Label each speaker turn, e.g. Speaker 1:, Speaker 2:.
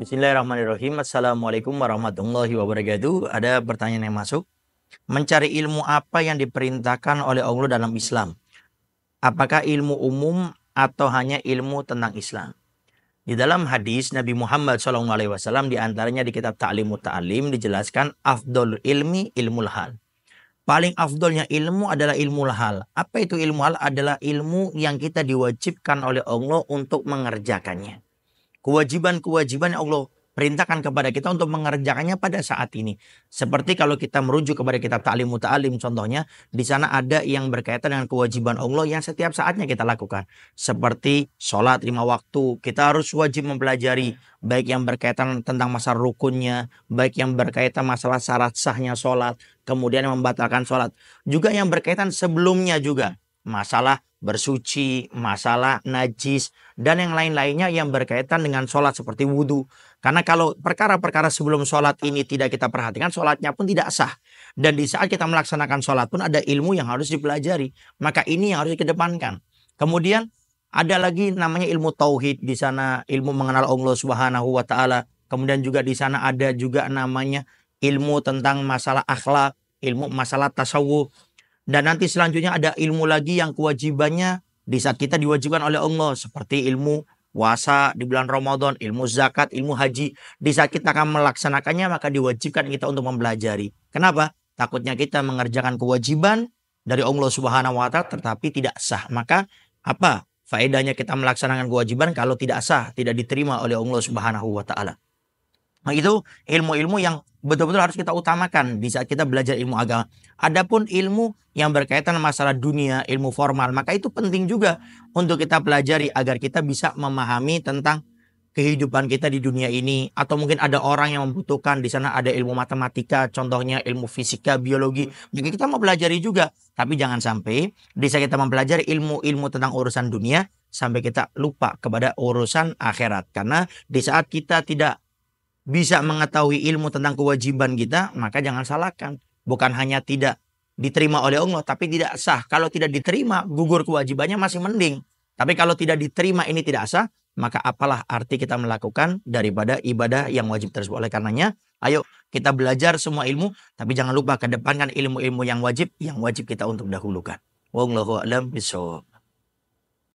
Speaker 1: Bismillahirrahmanirrahim. Assalamualaikum warahmatullahi wabarakatuh. Ada pertanyaan yang masuk. Mencari ilmu apa yang diperintahkan oleh Allah dalam Islam? Apakah ilmu umum atau hanya ilmu tentang Islam? Di dalam hadis Nabi Muhammad SAW di antaranya di kitab Ta'limut Ta'lim dijelaskan afdol ilmi ilmul hal. Paling afdolnya ilmu adalah ilmu hal. Apa itu ilmu hal? Adalah ilmu yang kita diwajibkan oleh Allah untuk mengerjakannya. Kewajiban-kewajiban yang Allah perintahkan kepada kita untuk mengerjakannya pada saat ini. Seperti kalau kita merujuk kepada kitab Ta'limut Ta'lim contohnya, di sana ada yang berkaitan dengan kewajiban Allah yang setiap saatnya kita lakukan. Seperti sholat 5 waktu, kita harus wajib mempelajari baik yang berkaitan tentang masalah rukunnya, baik yang berkaitan masalah syarat sahnya sholat, kemudian membatalkan sholat. Juga yang berkaitan sebelumnya juga, masalah bersuci, masalah najis, dan yang lain-lainnya yang berkaitan dengan sholat seperti wudhu. Karena kalau perkara-perkara sebelum sholat ini tidak kita perhatikan, sholatnya pun tidak sah. Dan di saat kita melaksanakan sholat pun ada ilmu yang harus dipelajari. Maka ini yang harus dikedepankan. Kemudian ada lagi namanya ilmu tauhid. Di sana ilmu mengenal Allah Subhanahu wa Ta'ala. Kemudian juga di sana ada juga namanya ilmu tentang masalah akhlak, ilmu masalah tasawuf. Dan nanti selanjutnya ada ilmu lagi yang kewajibannya di saat kita diwajibkan oleh Allah. Seperti ilmu puasa di bulan Ramadan, ilmu zakat, ilmu haji. Di saat kita akan melaksanakannya maka diwajibkan kita untuk mempelajari. Kenapa? Takutnya kita mengerjakan kewajiban dari Allah Subhanahu wa Ta'ala tetapi tidak sah. Maka apa faedahnya kita melaksanakan kewajiban kalau tidak sah, tidak diterima oleh Allah Subhanahu wa Ta'ala? Nah, itu ilmu-ilmu yang betul-betul harus kita utamakan di saat kita belajar ilmu agama. Adapun ilmu yang berkaitan masalah dunia, ilmu formal, maka itu penting juga untuk kita pelajari agar kita bisa memahami tentang kehidupan kita di dunia ini. Atau mungkin ada orang yang membutuhkan, di sana ada ilmu matematika, contohnya ilmu fisika, biologi. Maka kita mau pelajari juga. Tapi jangan sampai di saat kita mempelajari ilmu-ilmu tentang urusan dunia, sampai kita lupa kepada urusan akhirat. Karena di saat kita tidak bisa mengetahui ilmu tentang kewajiban kita, maka jangan salahkan. Bukan hanya tidak diterima oleh Allah, tapi tidak sah. Kalau tidak diterima, gugur kewajibannya masih mending. Tapi kalau tidak diterima ini tidak sah, maka apalah arti kita melakukan daripada ibadah yang wajib tersebut. Oleh karenanya, ayo kita belajar semua ilmu, tapi jangan lupa kedepankan ilmu-ilmu yang wajib kita untuk dahulukan. Wallahu a'lam bishawab.